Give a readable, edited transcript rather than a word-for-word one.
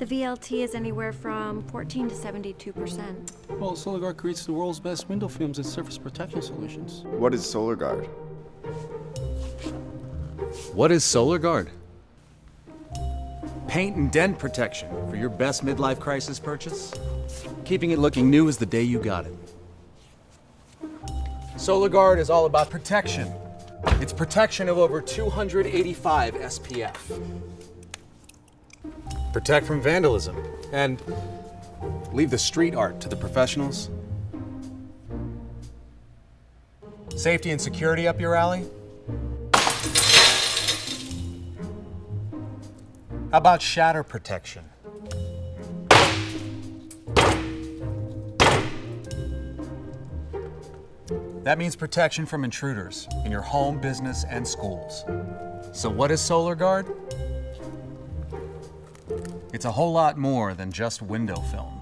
The VLT is anywhere from 14 to 72%. Well, Solar Guard creates the world's best window films and surface protection solutions. What is Solar Guard? What is Solar Guard? Paint and dent protection for your best midlife crisis purchase. Keeping it looking new as the day you got it. Solar Guard is all about protection. It's protection of over 285 SPF. Protect from vandalism and leave the street art to the professionals. Safety and security up your alley? How about shatter protection? That means protection from intruders in your home, business, and schools. So what is Solar Guard? It's a whole lot more than just window film.